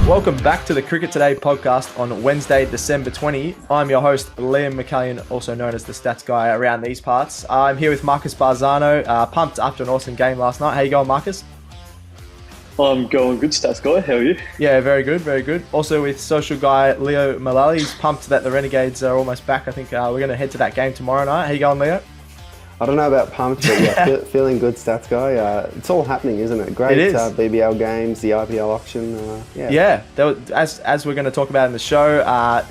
Welcome back to the Cricket Today podcast on Wednesday, December 20. I'm your host, Liam McAllion, also known as the stats guy around these parts. I'm here with Marcus Bazzano, pumped after an awesome game last night. How you going, Marcus? I'm going good, stats guy. How are you? Yeah, very good, very good. Also with social guy Leo Mullaly. He's pumped that the Renegades are almost back. I think we're going to head to that game tomorrow night. How you going, Leo? I don't know about pumped, but yeah, feeling good, stats guy. It's all happening, isn't it? Great It is. BBL games, the IPL auction. Yeah, as we're going to talk about in the show,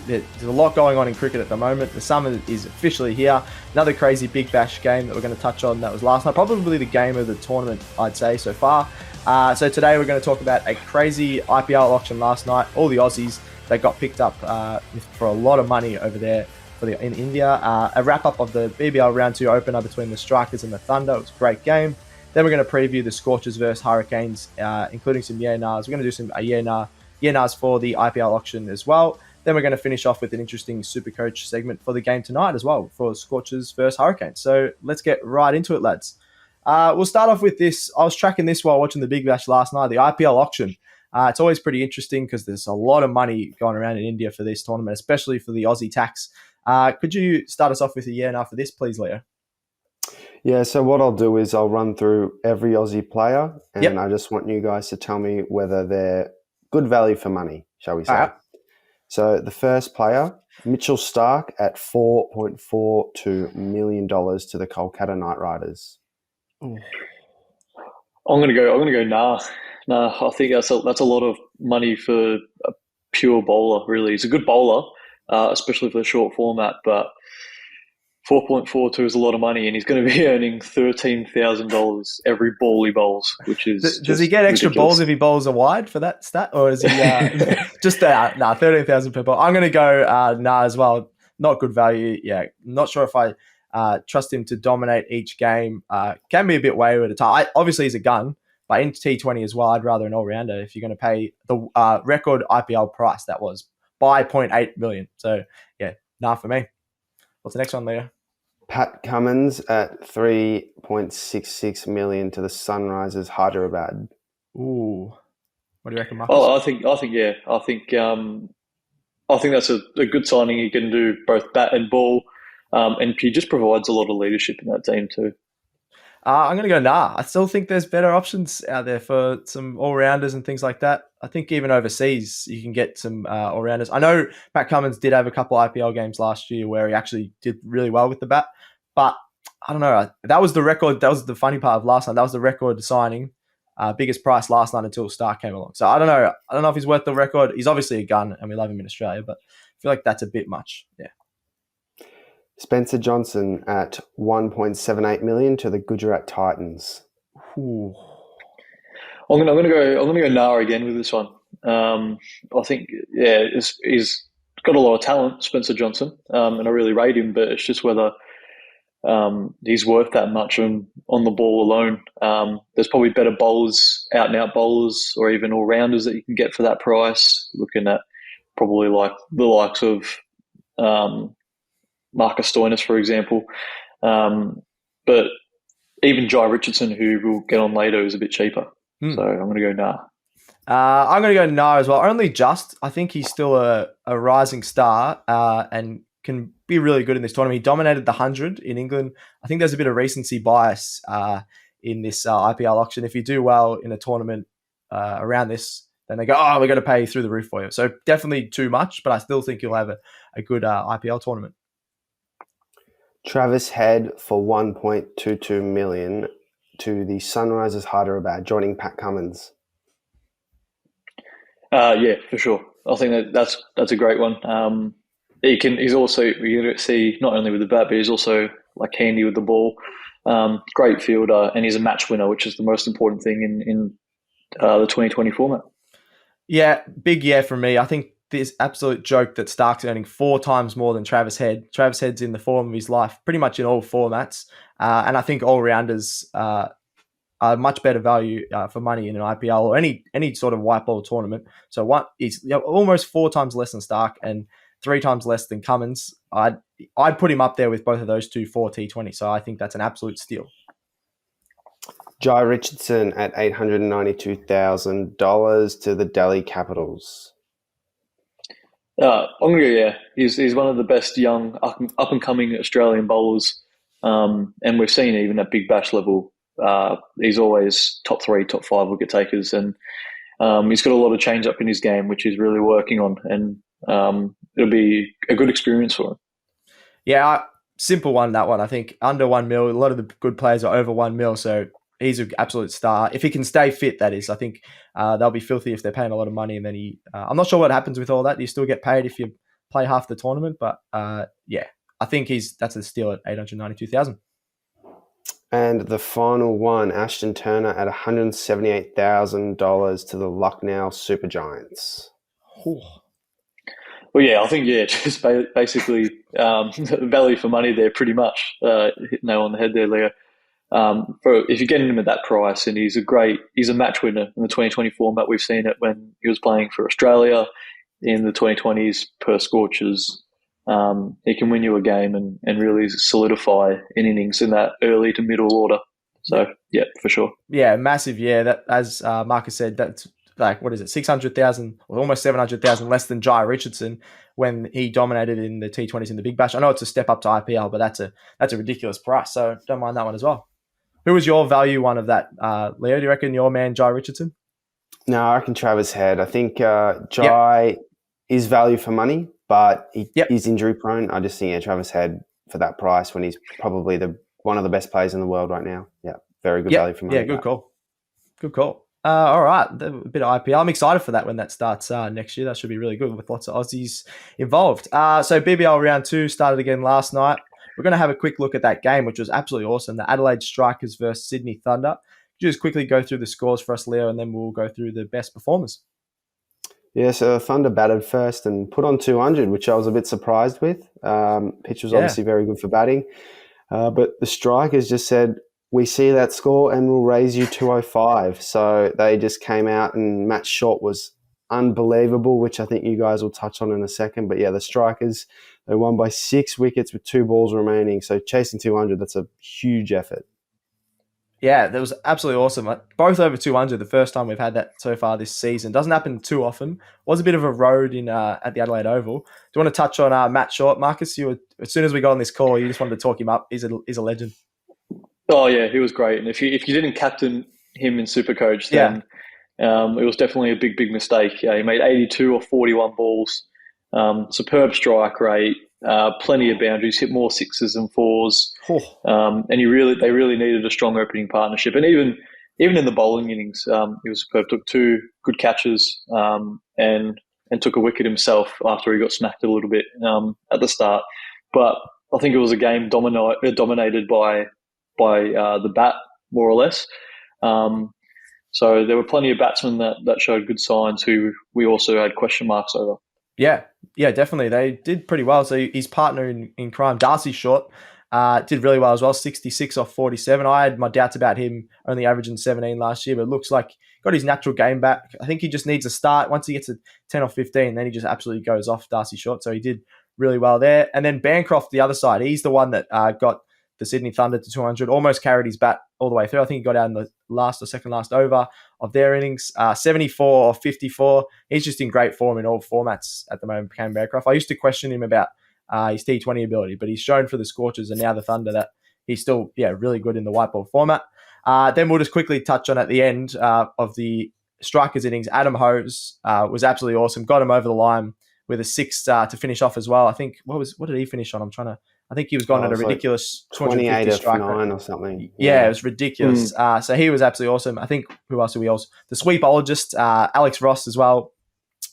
there's a lot going on in cricket at the moment. The summer is officially here. Another crazy Big Bash game that we're going to touch on that was last night. Probably the game of the tournament, I'd say, so far. So today we're going to talk about a crazy IPL auction last night. All the Aussies that got picked up for a lot of money over there in India. A wrap-up of the BBL Round 2 opener between the Strikers and the Thunder. It was a great game. Then we're going to preview the Scorchers versus Hurricanes, including some yeah-nahs. We're going to do some yeah-nahs for the IPL auction as well. Then we're going to finish off with an interesting SuperCoach segment for the game tonight as well, for Scorchers versus Hurricanes. So let's get right into it, lads. We'll start off with this. I was tracking this while watching the Big Bash last night, the IPL auction. It's always pretty interesting because there's a lot of money going around in India for this tournament, especially for the Aussie tax. Could you start us off with a yeah-nah for this, please, Leo? Yeah, so what I'll do is I'll run through every Aussie player, and Yep. I just want you guys to tell me whether they're good value for money, shall we say. All right. So the first player, Mitchell Starc at $4.42 million to the Kolkata Knight Riders. I'm gonna go. Nah. I think that's a lot of money for a pure bowler. Really, he's a good bowler, especially for the short format. But 4.42 is a lot of money, and he's going to be earning $13,000 every ball he bowls, which is Does he get extra ridiculous. balls if he bowls a wide for that stat, or is he just 13,000 per ball? I'm going to go nah as well. Not good value. Yeah, not sure if I trust him to dominate each game. Can be a bit wayward at times. Obviously, he's a gun, but in T20 as well, I'd rather an all-rounder if you're going to pay the record IPL price that was by 0.8 million. So yeah, nah for me. What's the next one, Leo? Pat Cummins at $3.66 million to the Sunrisers Hyderabad. Ooh, what do you reckon, Marcus? Oh, I think yeah. I think that's a good signing. He can do both bat and ball, and he just provides a lot of leadership in that team too. I'm going to go nah. I still think there's better options out there for some all-rounders and things like that. I think even overseas you can get some all-rounders. I know Pat Cummins did have a couple IPL games last year where he actually did really well with the bat, but I don't know. That was the record. That was the funny part of last night. That was the record signing, biggest price last night until Starc came along. So I don't know. I don't know if he's worth the record. He's obviously a gun and we love him in Australia, but I feel like that's a bit much. Yeah. Spencer Johnson at $1.78 million to the Gujarat Titans. Ooh. I'm gonna go nah again with this one. I think he's got a lot of talent, Spencer Johnson, and I really rate him. But it's just whether he's worth that much on the ball alone. There's probably better bowlers, out and out bowlers, or even all rounders that you can get for that price. Looking at probably like the likes of Marcus Stoinis, for example. But even Jai Richardson, who we'll get on later, is a bit cheaper. So I'm going to go nah. I'm going to go nah as well. Only just. I think he's still a rising star and can be really good in this tournament. He dominated the 100 in England. I think there's a bit of recency bias in this IPL auction. If you do well in a tournament around this, then they go, oh, we're going to pay through the roof for you. So definitely too much, but I still think you'll have a good IPL tournament. Travis Head for $1.22 million to the Sunrisers Hyderabad, joining Pat Cummins. Yeah, for sure. I think that's a great one. He's also, you see, not only with the bat, but he's also like handy with the ball. Great fielder, and he's a match winner, which is the most important thing in the 2020 format. Yeah, big yeah from me. I think this absolute joke that Stark's earning 4 times more than Travis Head. Travis Head's in the form of his life, pretty much in all formats. And I think all-rounders are much better value for money in an IPL or any sort of white ball tournament. So he's almost 4 times less than Stark and 3 times less than Cummins. I'd put him up there with both of those two for T20. So I think that's an absolute steal. Jai Richardson at $892,000 to the Delhi Capitals. I'm gonna go, yeah. He's one of the best young up and coming Australian bowlers, and we've seen even at Big Bash level, he's always top 3, top 5 wicket takers, and he's got a lot of change up in his game, which he's really working on, and it'll be a good experience for him. Yeah, simple one, that one. I think under 1 mil, a lot of the good players are over 1 mil, so he's an absolute star. If he can stay fit, that is. I think they'll be filthy if they're paying a lot of money, and then I'm not sure what happens with all that. You still get paid if you play half the tournament, but yeah, I think that's a steal at 892,000. And the final one, Ashton Turner at $178,000 to the Lucknow Super Giants. Well, yeah, I think, just basically value for money there, pretty much. Hit nail on the head there, Leo. If you're getting him at that price, and he's a match winner in the 2020 format. We've seen it when he was playing for Australia in the 2020s per Scorchers. He can win you a game and really solidify an innings in that early to middle order. So, yeah, for sure. Yeah, massive. Yeah, that, as Marcus said, that's like, what is it, 600,000 or almost 700,000 less than Jai Richardson when he dominated in the T20s in the Big Bash. I know it's a step up to IPL, but that's a ridiculous price. So don't mind that one as well. Who was your value one of that, Leo? Do you reckon your man Jai Richardson? No, I reckon Travis Head. I think Jai is value for money, but he's injury prone. I just think Travis Head for that price when he's probably one of the best players in the world right now. Yeah, very good value for money. Yeah, good call. Good call. All right, a bit of IPL. I'm excited for that when that starts next year. That should be really good with lots of Aussies involved. So BBL round 2 started again last night. We're going to have a quick look at that game, which was absolutely awesome. The Adelaide Strikers versus Sydney Thunder. Just quickly go through the scores for us, Leo, and then we'll go through the best performers. Yeah, so Thunder batted first and put on 200, which I was a bit surprised with. Pitch was obviously very good for batting. But the Strikers just said, we see that score and we'll raise you 205. So they just came out, and Matt Short was unbelievable, which I think you guys will touch on in a second. But yeah, the Strikers, they won by 6 wickets with 2 balls remaining. So chasing 200, that's a huge effort. Yeah, that was absolutely awesome. Both over 200, the first time we've had that so far this season. Doesn't happen too often. Was a bit of a road in at the Adelaide Oval. Do you want to touch on Matt Short, Marcus? As soon as we got on this call, you just wanted to talk him up. He's a legend. Oh yeah, he was great. And if you didn't captain him in SuperCoach, then it was definitely a big mistake. He made 82 or 41 balls. Superb strike rate. Plenty of boundaries. Hit more 6s and 4s. And they really needed a strong opening partnership. And even in the bowling innings, he was superb. Took 2 good catches and took a wicket himself after he got smacked a little bit at the start. But I think it was a game dominated by the bat, more or less. So there were plenty of batsmen that showed good signs who we also had question marks over. Yeah, definitely. They did pretty well. So his partner in crime, Darcy Short, did really well as well, 66 off 47. I had my doubts about him only averaging 17 last year, but it looks like he got his natural game back. I think he just needs a start. Once he gets to 10 or 15, then he just absolutely goes off, Darcy Short. So he did really well there. And then Bancroft, the other side, he's the one that got the Sydney Thunder to 200, almost carried his bat all the way through. I think he got out in the last or second last over of their innings, 74 or 54. He's just in great form in all formats at the moment, Cam Bancroft. I used to question him about his T20 ability, but he's shown for the Scorchers and now the Thunder that he's still really good in the white ball format. Then we'll just quickly touch on at the end of the Strikers innings, Adam Hose was absolutely awesome. Got him over the line with a 6 to finish off as well. I think, what did he finish on? I think he was gone at a ridiculous like 28 strike F9 rate or something. Yeah, it was ridiculous. So he was absolutely awesome. I think, who else do we also? The sweepologist, Alex Ross as well.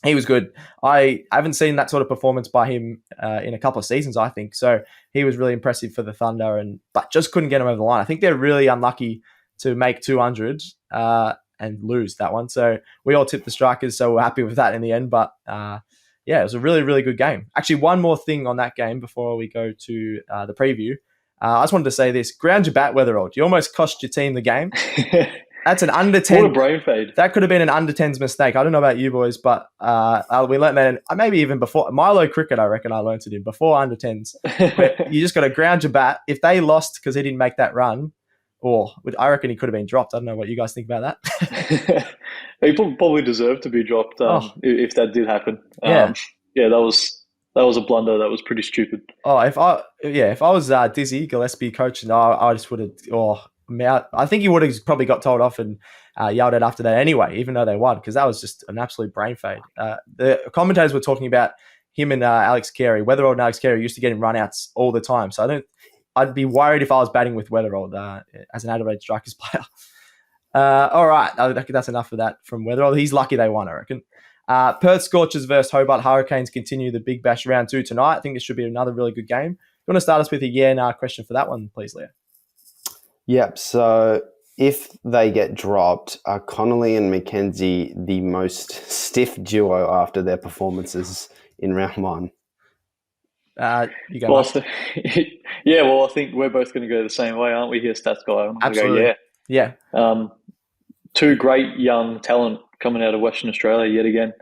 He was good. I haven't seen that sort of performance by him in a couple of seasons, I think. So he was really impressive for the Thunder, but just couldn't get him over the line. I think they're really unlucky to make 200 and lose that one. So we all tipped the Strikers, so we're happy with that in the end. But it was a really, really good game. Actually, one more thing on that game before we go to the preview. I just wanted to say this. Ground your bat, Weatherald. You almost cost your team the game. That's an under 10. What a brain fade. That could have been an under 10s mistake. I don't know about you boys, but we learned that maybe even before. Milo Cricket, I reckon I learned it in, before under 10s. But you just got to ground your bat. If they lost because he didn't make that run, or I reckon he could have been dropped. I don't know what you guys think about that. He probably deserved to be dropped if that did happen. Yeah, that was a blunder. That was pretty stupid. Oh, if I was Dizzy Gillespie coaching, I just would have. I think he would have probably got told off and yelled at after that anyway, even though they won, because that was just an absolute brain fade. The commentators were talking about him and Alex Carey. Weatherald and Alex Carey used to get him runouts all the time, so I'd be worried if I was batting with Weatherald as an Adelaide Strikers player. All right, that's enough of that from Weatherald. He's lucky they won, I reckon. Perth Scorchers versus Hobart Hurricanes continue the Big Bash round 2 tonight. I think this should be another really good game. You want to start us with a yeah-nah question for that one, please, Leo? Yep. So if they get dropped, are Connolly and McKenzie the most stiff duo after their performances in round 1? You go. I think we're both going to go the same way, aren't we? Here, stats guy. Absolutely. Yeah. Two great young talent coming out of Western Australia yet again.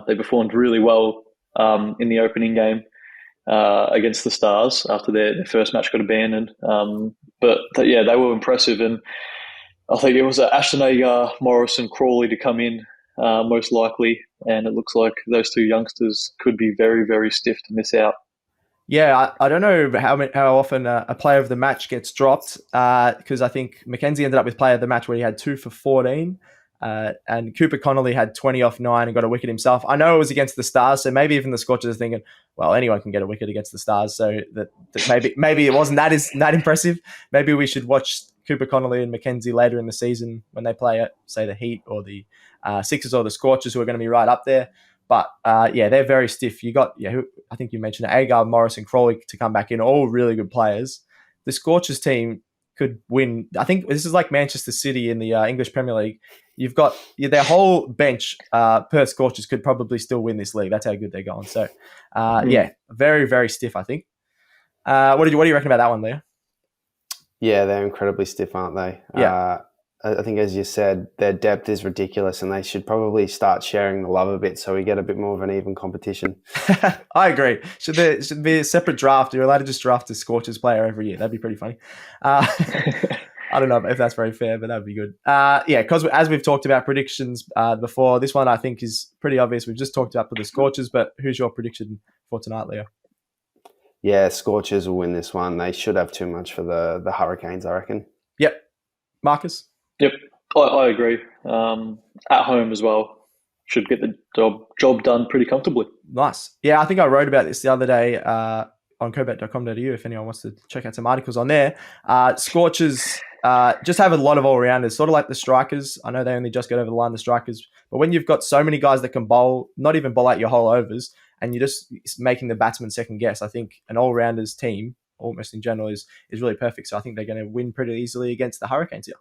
They performed really well in the opening game against the Stars after their first match got abandoned. But they were impressive, and I think it was Ashton Agar, Morris, and Crawley to come in most likely, and it looks like those two youngsters could be very, very stiff to miss out. Yeah, I don't know how often a player of the match gets dropped because I think McKenzie ended up with player of the match where he had 2 for 14 and Cooper Connolly had 20 off 9 and got a wicket himself. I know it was against the Stars, so maybe even the Scorchers are thinking, well, anyone can get a wicket against the Stars, so that maybe it wasn't that impressive. Maybe we should watch Cooper Connolly and McKenzie later in the season when they play at, say, the Heat or the Sixers or the Scorchers, who are going to be right up there. But they're very stiff. You got, I think you mentioned Agar, Morris, and Crawley to come back in, all really good players. The Scorchers team could win. I think this is like Manchester City in the English Premier League. You've got their whole bench. Perth Scorchers could probably still win this league. That's how good they're going. So, very, very stiff, I think. What do you reckon about that one, Leo? Yeah, they're incredibly stiff, aren't they? Yeah. I think, as you said, their depth is ridiculous, and they should probably start sharing the love a bit so we get a bit more of an even competition. I agree. Should be a separate draft? You're allowed to just draft a Scorchers player every year. That'd be pretty funny. I don't know if that's very fair, but that'd be good. Because as we've talked about predictions before, this one I think is pretty obvious. We've just talked about with the Scorchers, but who's your prediction for tonight, Leo? Yeah, Scorchers will win this one. They should have too much for the Hurricanes, I reckon. Yep. Marcus? Yep, I agree. At home as well, should get the job done pretty comfortably. Nice. Yeah, I think I wrote about this the other day on cobet.com.au if anyone wants to check out some articles on there. Scorchers just have a lot of all-rounders, sort of like the Strikers. I know they only just got over the line, the Strikers. But when you've got so many guys that can bowl, not even bowl out your whole overs, and you're just making the batsman second guess, I think an all-rounders team, almost in general, is really perfect. So I think they're going to win pretty easily against the Hurricanes here.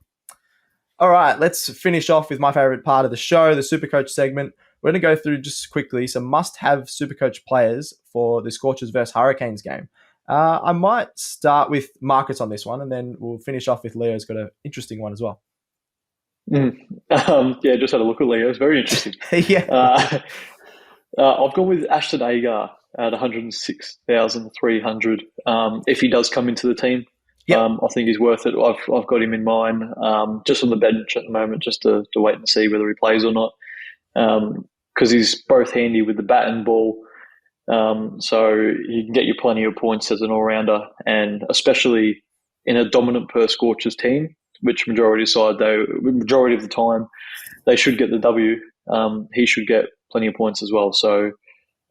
All right, let's finish off with my favorite part of the show, the SuperCoach segment. We're going to go through just quickly some must-have SuperCoach players for the Scorchers versus Hurricanes game. I might start with Marcus on this one, and then we'll finish off with Leo's got an interesting one as well. Just had a look at Leo. It's very interesting. Yeah. I've gone with Ashton Agar at 106,300. If he does come into the team. Yep. I think he's worth it. I've got him in mind, just on the bench at the moment, just to wait and see whether he plays or not, because he's both handy with the bat and ball, so he can get you plenty of points as an all-rounder, and especially in a dominant Perth Scorchers team, which majority of the time they should get the W. He should get plenty of points as well. So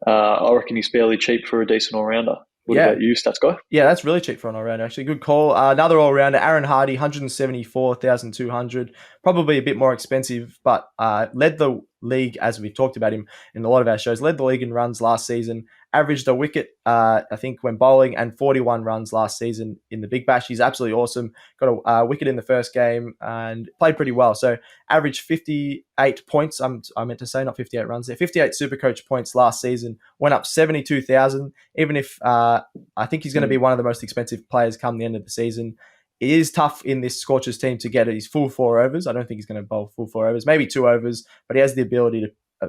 I reckon he's fairly cheap for a decent all-rounder. What about you, Stats Guy? Yeah, that's really cheap for an all-rounder, actually. Good call. Another all-rounder, Aaron Hardy, 174,200. Probably a bit more expensive, but led the league, as we've talked about him in a lot of our shows, led the league in runs last season, averaged a wicket, I think, when bowling, and 41 runs last season in the Big Bash. He's absolutely awesome. Got a wicket in the first game and played pretty well. So averaged 58 points. I meant to say not 58 runs there. 58 SuperCoach points last season. Went up 72,000. Even if I think he's going to be one of the most expensive players come the end of the season. It is tough in this Scorchers team to get his full 4 overs. I don't think he's going to bowl full 4 overs, maybe 2 overs, but he has the ability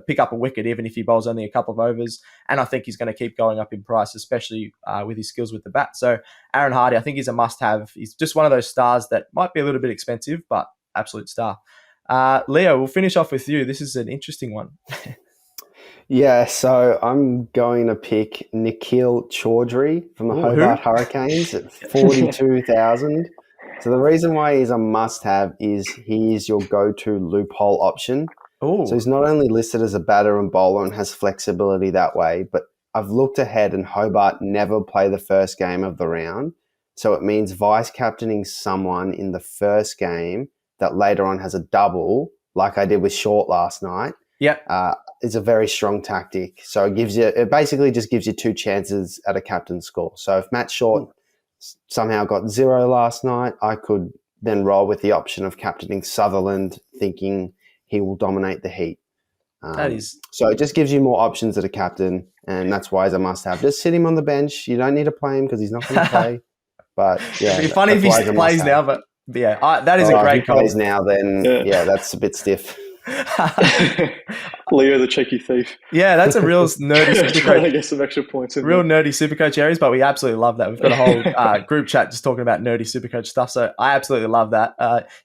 pick up a wicket even if he bowls only a couple of overs. And I think he's going to keep going up in price, especially with his skills with the bat. So Aaron Hardy, I think he's a must-have. He's just one of those stars that might be a little bit expensive, but absolute star. Leo, we'll finish off with you. This is an interesting one. Yeah, so I'm going to pick Nikhil Chaudhry from the Hobart Hurricanes at 42,000. So the reason why he's a must-have is he is your go-to loophole option. Ooh. So he's not only listed as a batter and bowler and has flexibility that way, but I've looked ahead and Hobart never play the first game of the round. So it means vice-captaining someone in the first game that later on has a double, like I did with Short last night. Yep. It's a very strong tactic. So it basically just gives you 2 chances at a captain score. So if Matt Short somehow got 0 last night, I could then roll with the option of captaining Sutherland, thinking he will dominate the heat. So it just gives you more options at a captain, and that's why he's a must-have. Just sit him on the bench. You don't need to play him because he's not going to play. But yeah, it'd be funny if he plays now. But yeah, that is a great call. If he plays now, then that's a bit stiff. Leo the cheeky thief. Yeah, that's a real nerdy Supercoach. Trying to get some extra points in real nerdy Supercoach areas, but we absolutely love that. We've got a whole group chat just talking about nerdy Supercoach stuff, so I absolutely love that.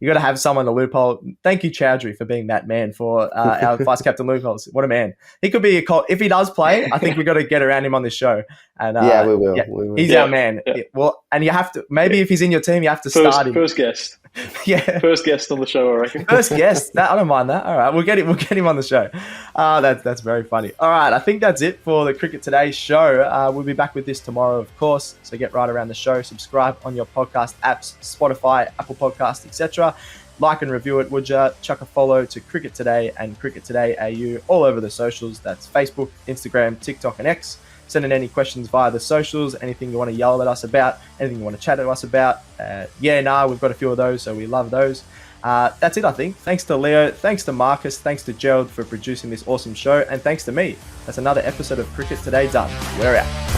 You got to have someone to loophole. Thank you, Chowdhury, for being that man for our vice captain loopholes. What a man! He could be if he does play. I think we got to get around him on this show. And we will. Yeah, we will. He's our man. Yeah. Well, and you have to maybe if he's in your team, you have to start him. First guest. Yeah, first guest on the show, I reckon. First guest. I don't mind that. All right, we'll get him on the show. That's very funny. All right, I think that's it for the Cricket Today show. We'll be back with this tomorrow, of course. So get right around the show. Subscribe on your podcast apps, Spotify, Apple Podcasts, etc. Like and review it, would ya? Chuck a follow to Cricket Today and Cricket Today AU all over the socials. That's Facebook, Instagram, TikTok, and X. Send in any questions via the socials, anything you want to yell at us about, anything you want to chat to us about. We've got a few of those, so we love those. That's it, I think. Thanks to Leo, thanks to Marcus, thanks to Gerald for producing this awesome show, and thanks to me. That's another episode of Cricket Today done. We're out.